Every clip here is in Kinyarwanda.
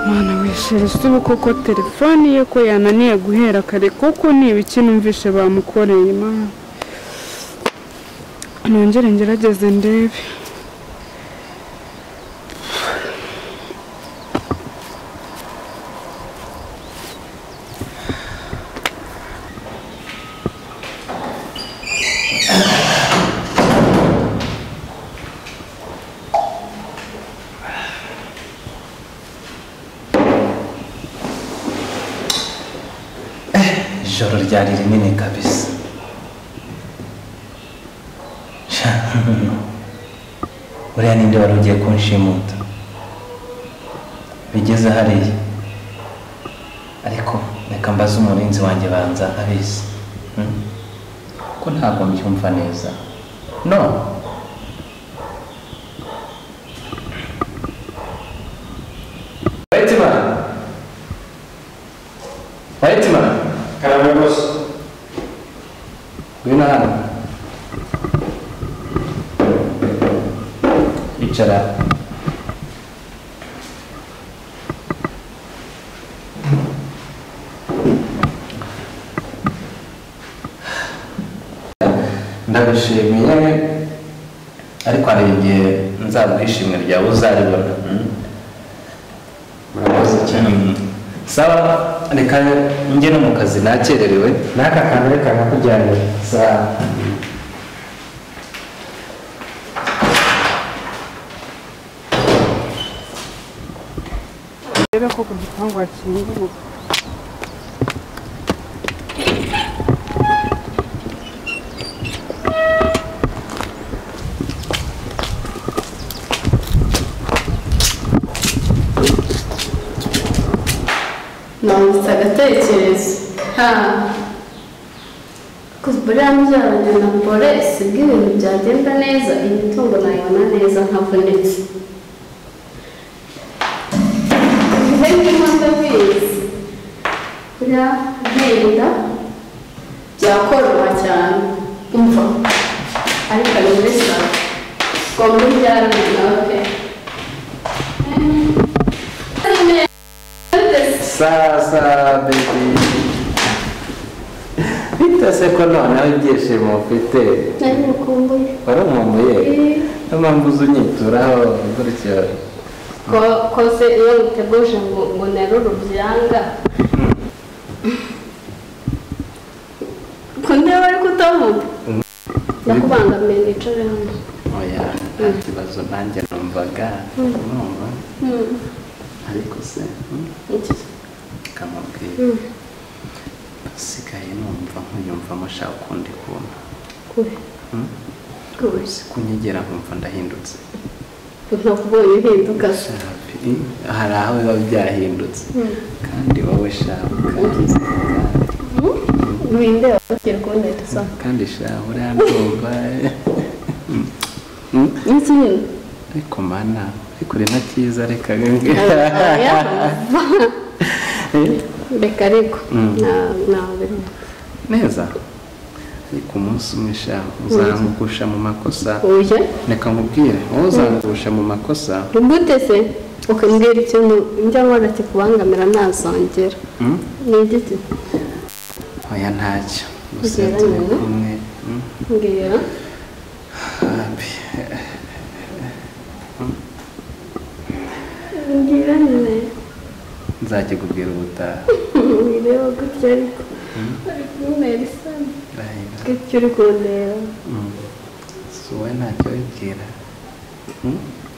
Mana wishereza ubu koko telefoni ye ko yananiye guhera kare koko ni ibiki numvishe bamukoreye Mana. Nongere ngerageze ndebe. Ijoro ryari rinini kabisa. Uriya ninde wari ugiye kunshimuta? Bigeze hariya. Ariko reka mbaze umurinzi wanjye banza abizi. Ko ntabwo mbyumva neza. No. Waitima. Karame boss. Wina hano. Icara. Ndabishimiye ariko hari igihe nzaguhishimira ryawe uzaribona. Murakoze cyane. Sawa, reka njye no mu kazi nakererewe. Naka kantu reka nkakujyanira. Sawa. Rero ko kugipangu akinguye. Nanditse agatekerezo buriya muzabanye na polisi bw'ibintu byagenda neza imitungo nayibona neza nkavunitse nk'imo ndabizi buriya mpenda byakoroha cyane umva ariko ni muri salo ngo muri byarumena oke Sasa baby. Bita se ko noneho ibyishimo ufite. nari mukumbuye Warumumbuye. Mpamvu unyituraho gutyo. ko se iyo uteguje ngo nerure byanga ko ndeba ari kutavuga ndakubangamiye nicare hano Oya, nta kibazo nanjye numvaga. Numva. Ariko se kamubwira sigaye numva nkuyumvamo shaka ukundi kuntu kure kunyegera nkumva ndahindutse ntakubonye uhinduka hari aho biba byahindutse kandi wowe shaka winde wakira kubona ita kandi shaka uriya ndumva ariko mana ariko rena cyiza reka reka ariko neza ariko umunsi umwe sha uzangusha mu makosa reka nkubwire wowe uzangusha mu makosa gute se ukambwira ikintu njya nkora kikubangamira ntazongera ni igiti oya ntacyo gusa turi kumwe mbwira mbwira nyine nzajya kubwira ubutaha bireba gutya ariko ari kuntera isoni gutya uri kundeba si wowe ntacyo wibwira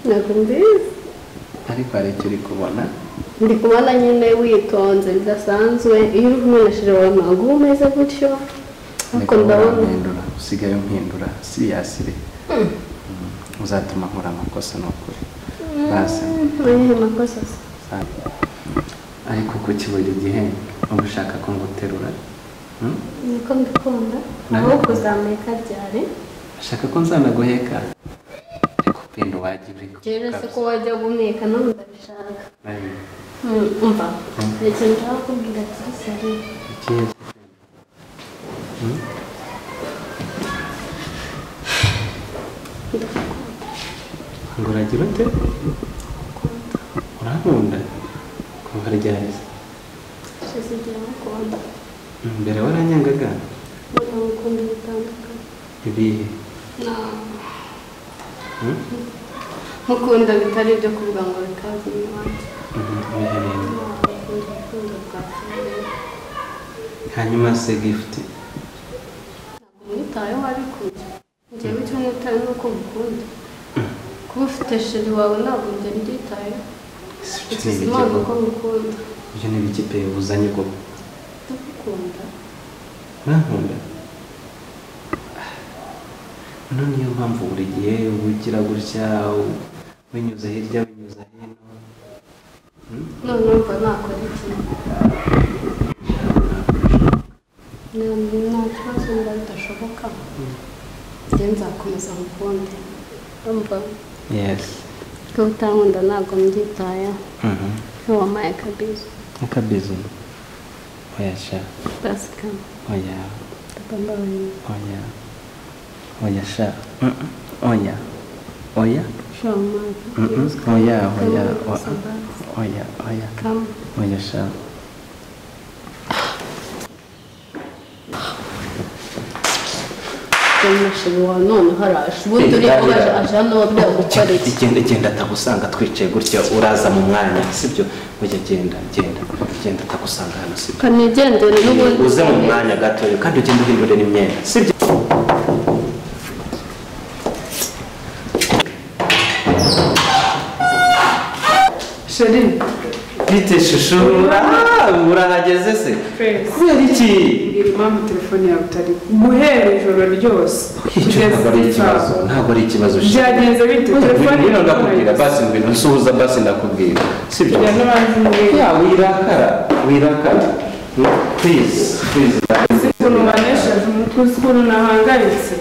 ntabwo mbizi ariko hari icyo uri kubona ndi kubona nyine witonze bidasanzwe iyo uri kumwe na shira wawe ntabwo uba umeze gutyo ariko ndabona usigaye umpindura siriyasire uzatuma nkora amakosa ni ukuri basi ayahe makosa se ariko kuki buri gihe uba ushaka ko nguterura niko mbikunda aho kuzameka ryari ashaka ko nzanaguheka ariko pendo wajya ibiko rero se ko wajya guhumeka none ndabishaka umva reka nshaka kubwira kiri sari ikihe ngo uragira ute urankunda hari ryaheze shize igihe mukunda mbere waranyangaga mukunda bitandukanye ibihe mukunda bitari ibyo kuvuga ngo bikaze iwanjye hanyuma se gift mwitayeho ariko njyewe icyo mwitayeho ni uko mukunda kuba ufite sheri wawe ntabwo njye mbyitayeho ikizi imana uko mukunda ibyo ni ibiki pe uzanye bwo ndagukunda urankunda none niyo mpamvu buri gihe ugira gutya winyuze hirya winyuze hino none numva nakora iki nta kibazo mba bidashoboka njye nzakomeza mukunde umva yes ko utankunda ntabwo mbyitayeho ntiwamaye akabizo akabizo oya sha basi kama oya ndabambaye oya oya sha oya oya shamaye oya oya oya oya kama oya sha umushiri wa none haraje ubundi uri aje nobya gukora iki genda atagusanga twicaye gutya uraza mu mwanya sibyo ujya genda atagusanga hano sibyo kanigendere n'ubundi uze mu mwanya gato kandi ugende uhindure n'imyenda sibyo sheri bite shushu urahageze se Fezi. kubera iki mbwira impamvu telefone yawe utari guhera ijoro ryose ntabwo ari ikibazo byagenze bite telefone ngwino ndakubwira basi ngwino nsuhuza basi ndakubwira sibyo ya n'abandi mbwira ya wirakara please ukuntu wanesheje umutwe uzi ukuntu nahangayitse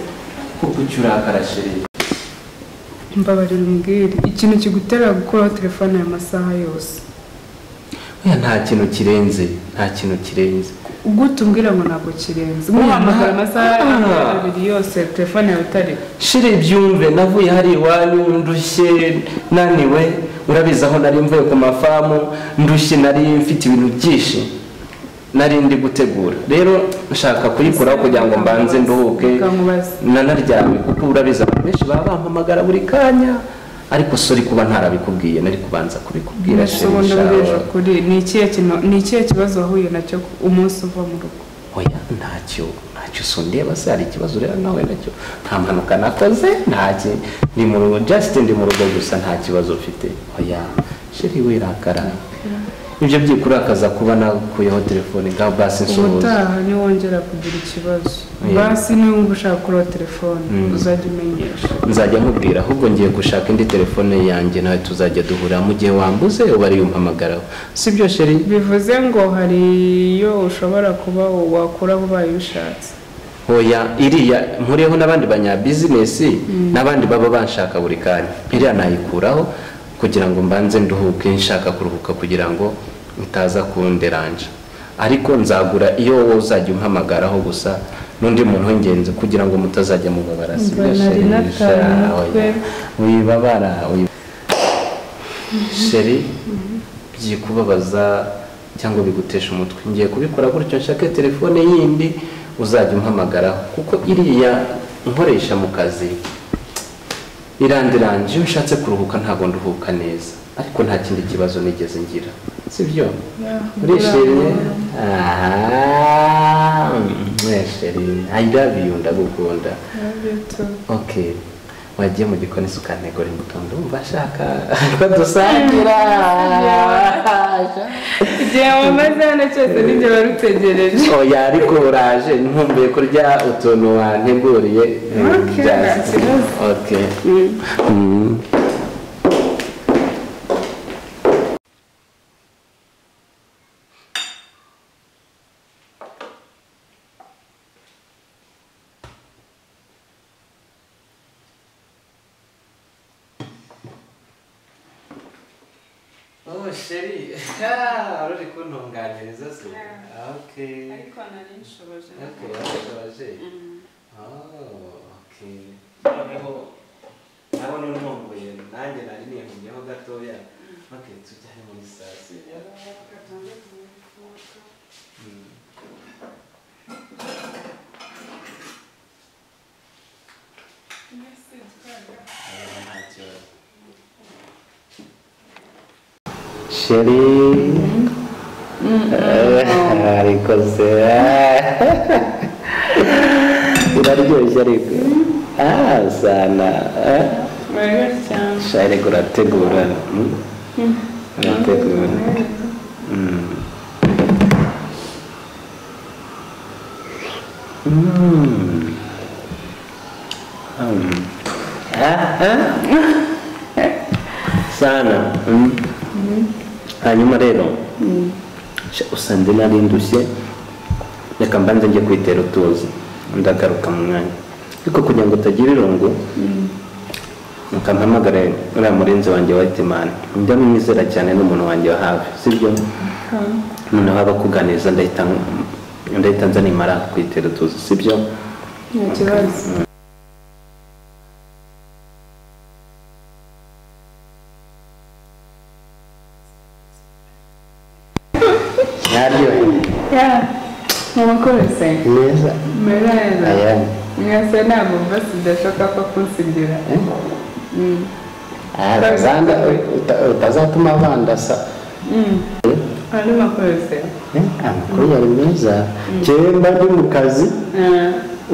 kuko icyo urakara sheri mbabarira umbwire ikintu kigutera gukuraho telefone aya masaha yose oya nta kintu kirenze gute umbwira ngo ntabwo kirenze muhamagara amasaha abiri yose telefone yawe itari shire byumve navuye hari iwanyu ndushye naniwe urabizi aho nari mvuye ku mafamu ndushye nari mfite ibintu byinshi nari ndi gutegura rero nshaka kuyikuraho kugira ngo mbanze nduhuke nanaryame kuko urabizi abantu benshi baba bampamagara buri kanya ariko sori kuba ntarabikubwiye nari kubanza kubikubwira kuri ni ikihe kibazo wahuye nacyo umunsi uva mu rugo oya ntacyo sondeba se hari ikibazo rero nawe nacyo nta mpanuka nakoze ntacyo ndi mu rugo just ndi mu rugo gusa nta kibazo ufite oya sheri wirakara ibyo byikurakaza kuba nakuyeho telefone ngaho basi nsuhuza ubutaha niwongera kugira ikibazo basi niba ushaka kuri telefone uzajya umenyesha nzajya nkubwira ahubwo ngiye gushaka indi telefone yanjye nawe tuzajya duhura mu gihe wambuze uba ari umpamagaraho sibyo sheri bivuze ngo hari iyo ushobora kuba wakuraho ubaye ubishatse oya iriya mpuriyeho n'abandi banyabizinesi n'abandi baba banshaka buri kanya iriya nayikuraho kugira ngo mbanze nduhuke nshaka kuruhuka kugira ngo utaza kunderanja ariko nzagura iyo wowe uzajya umpamagaraho gusa n'undi muntu w'ingenzi kugira ngo mutazajya mubabara sibyo wibabara sheri byikubabaza cyangwa bigutesha umutwe ngiye kubikora gutyo nshake telefone yindi uzajya umpamagaraho kuko iriya nkoresha mu kazi irandiranje iyo nshatse kuruhuka ntabwo nduhuka neza ariko nta kindi kibazo nigeze ngira sibyo urishimye mwesheri I love you ndagukunda okay wagiye mu gikoni ukantegura imbuto ndumva ashaka ko dusangira igihe wamaze hano cyose nibyo wari utegereje oya ariko uraje nkumbuye kurya utuntu wanteguriye okay Oh, sheri. Uri kuntunganiriza se. Okay. ariko nari nshoboje Okay, washoboje. Okay. Noneho nabona untunguye nanjye nari nihungiyeho gatoya Okay, tujyane muri sasi. Sheri, ariko se iraryoshye ariko sana shari urategura urategura sana hanyuma rero usanga nari ndushye reka mbanze njye kwitera utuzi ndagaruka mu mwanya ariko kugira ngo utagira irungu mukampamagare uriya murinzi wanjye wa Hitimana njya mwizera cyane n'umuntu wanjye wa hafi sibyo noneho waba akuganiza ndahita nza nimara kwitera utuzi sibyo nta kibazo Mumakorese neza mereza aya mwese ntabwo mbasi ndashaka ko kunsigira zanda utazatuma bandasa ari makorese amakuru yari meza jewe mba ndi mu kazi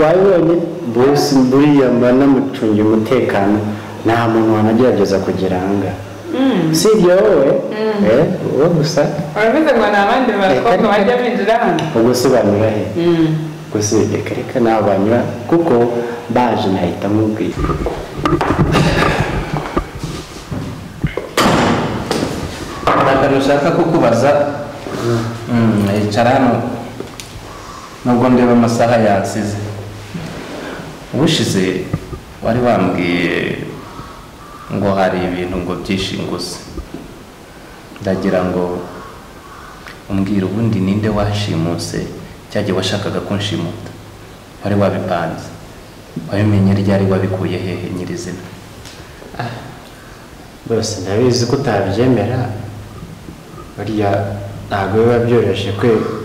wabibonye bose buriya mba namucunga umutekano nta muntu wanagerageza kugera ahangaha sibyo wowe wowe gusa urabize ngo ni abandi bakobwa bajya binjira hano ubwo se banyura he gusa reka nawe banyura kuko baje nahita mubwira ntabwo ushaka kukubaza yicara hano nubwo ndeba amasaha yansize ubushize wari wambwiye ngo hari ibintu ngo byishinguze ndagira ngo umbwire ubundi ninde washimuse cyagiye washakaga kunshimuta wari wabipanze wabimenye ryari wabikuye hehe nyirizina bose ndabizi ko utabyemera buriya ntabwo biba byoroshye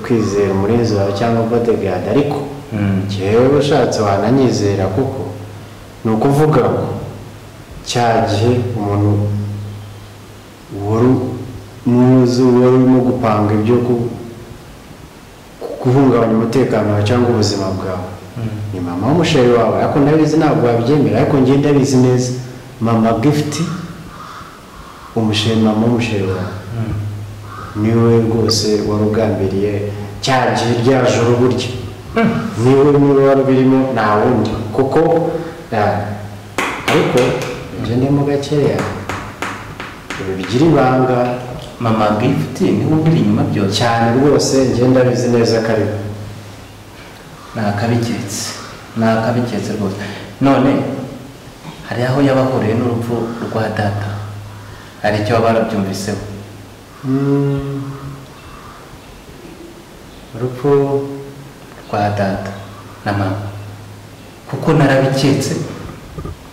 kwizera umurinzi wawe cyangwa bodyguard ariko njyewe ushatse wananyizera kuko ni ukuvuga ngo cya gihe umuntu wari urimo gupanga ibyo guhungabanya umutekano wawe cyangwa ubuzima bwawe ni mama w'umusheri wawe ariko ndabizi ntabwo wabyemera ariko njye ndabizi neza mama Gift umusheri mama w'umusheri wawe niwe rwose wari ugambiriye cya gihe rya joro burya niwe wari birimo nta wundi kuko ariko njye ndimo gakeya ibi bigira ibanga mama Gift niwe uri inyuma byose cyane rwose njye ndabizi neza ko ariwe nakabiketse rwose none hari aho yabahuriye n'urupfu rwa data hari icyo baba barabyumviseho urupfu rwa data na mama kuko narabiketse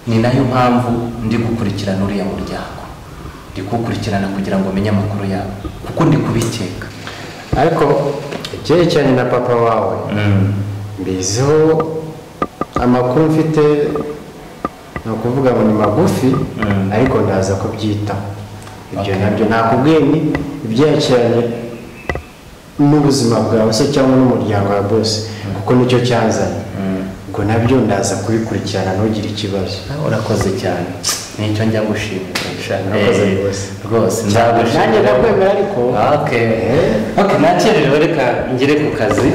ni nayo mpamvu ndi gukurikirana uriya muryango ndi kuwukurikirana kugira ngo menye amakuru yabo kuko ndi kubikeka ariko icyerekeranye na papa wawe mbiziho amakuru mfite ni ukuvuga ngo ni magufi ariko ndaza kubyitaho ibyo nabyo nakubwiye ni ibyerekeranye n'ubuzima bwawe se cyangwa n'umuryango wa bose kuko nicyo cyanzanye ubwo nabyo ndaza kubikurikirana ntugire ikibazo urakoze cyane nicyo njya gushimira rwose nzagushimira nanjye ndakwemera ariko nakererewe reka ngere ku kazi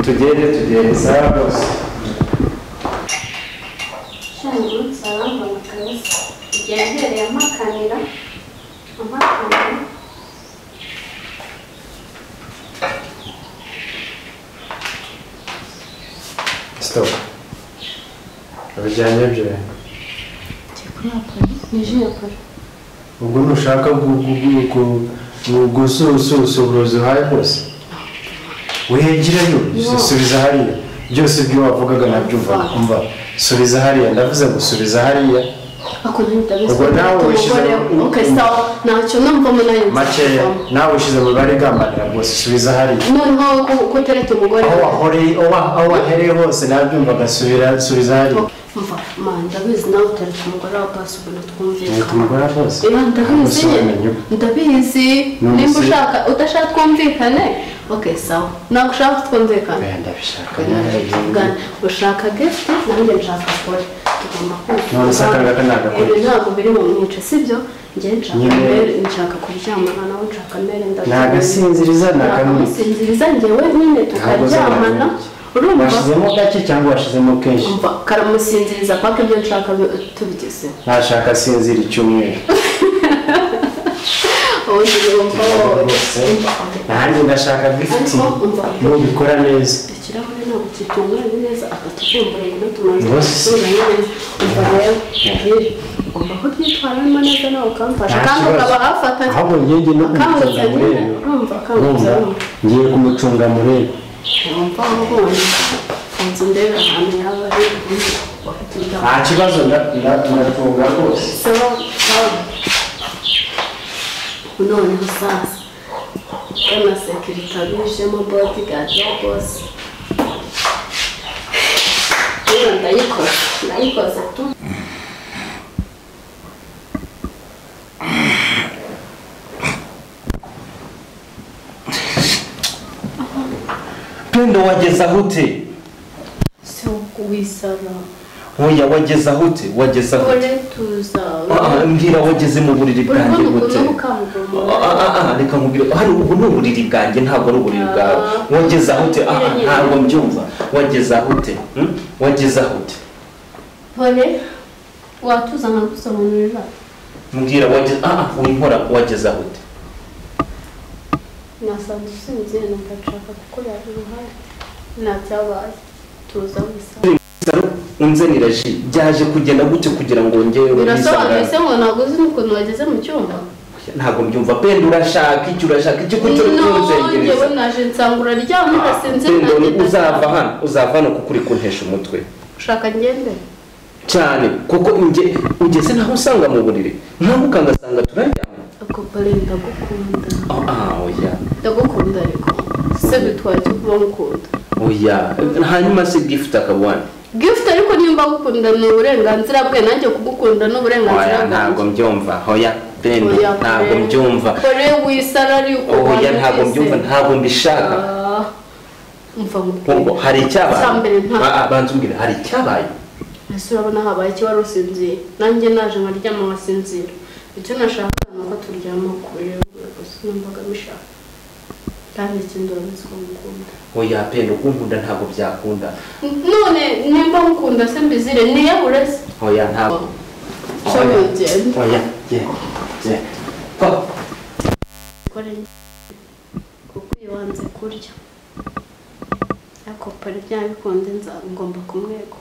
tugere sawa rwose shangurutse arambona kabisa igihe yahereye amakanira stop abijyanye byo ubwo ntushaka gususuruza uhaye bose wegerayo subiza hariya byose ibyo wavugaga nabyumva umva subiza hariya ndavuze ngo subiza hariya ako ndabizi ubwo nawe wishize okay sawa ntacyo numvamo nayo make nawe wishize mu bari gambanira rwose subiza hari noneho ko terete umugore aho wahereye hose nabyumva gasubira subiza hari mva man ndabizi nawe terete umugore wa pasi ubona twumvikana umugore rwose ndabizi nimba udashaka twumvikane okay sawa nagushaka twumvikane ndabishaka ushaka gift nanjye nshaka kore none sakanga kanagakora ntabwo biri mu mwice sibyo njye nshaka kuryamana nawe nshaka mbere nagasinziriza nagasinziriza njyewe nyine tukaryamana urumva washizemo gake cyangwa washizemo kenshi umva karamusinziriza paka ibyo nshaka tubigeze ntashaka sinzira icyumweru nanjye ndashaka gifiti nubikora neza ikirahure ntabwo kitunganye neza akatuvumbura ngo tumaze umva rero ugomba kubyitwaramo neza nawe ukamfasha kandi ukaba hafatanye ahubwo ngenge no kumucunga murebe ngiye kumucunga murebe umva ahubonye kanzu ndebe ahantu yaba ari nta kibazo ndacunga rwose noneho sasa kama sekirite abijemo bodigadi ya bosi ndayikoze tu Pendo wageza hute sio kuwisara oya wageza hute ole tuza mbwira wageze mu buriri bwanjye gute reka nkubwire hari ubu ni uburiri bwanjye ntabwo ari uburiri bwawe wageza hute ntabwo mbyumva wageza hute wageza hute ole watuza nkagusobanurira mbwira wageza winkora wageza hute nasanze usinziye nagashaka gukorera uruhare ntabyabaye tuza wisara unzanira ji byaje kugenda gute kugira ngo ngere birasobanuye se ngo ntabwo uzi ukuntu wageze mu cyumba ntabwo mbyumva Pendo urashaka iki kucyo kunzengereza njyewe naje nsangura ryamye ndasinzira uzava hano kuko uri kuntesha umutwe ushaka ngende cyane kuko ugeze naho usanga mu buriri ntabwo ukangasanga turaryama ako pale ndagukunda oya ndagukunda ariko se bitwaye cyo kuba mukunda oya hanyuma se gift akabwana gift ariko nimba gukunda ni uburenganzira bwe nanjye kugukunda no burenganzira bwe ntabwo mbyumva oya Pendo ntabwo mbyumva kore wisara ari uko oya ntabwo mbyumva ntabwo mbishaka mva hari icyabaye banza umbwire hari icyabaye ese urabona habaye iki wari usinziye nanjye naje nkaryama nkasinzira icyo nashaka ni uko turyama kure gusa numvaga bishaka kandi ikindi urabizi ko mukunda oya Pendo kunkunda ntabwo byakunda none nimba mukunda se mbizire niyabure se oya ntabwo oya kuko iyo wanze kurya ariko pari byabikunde ngomba kumwego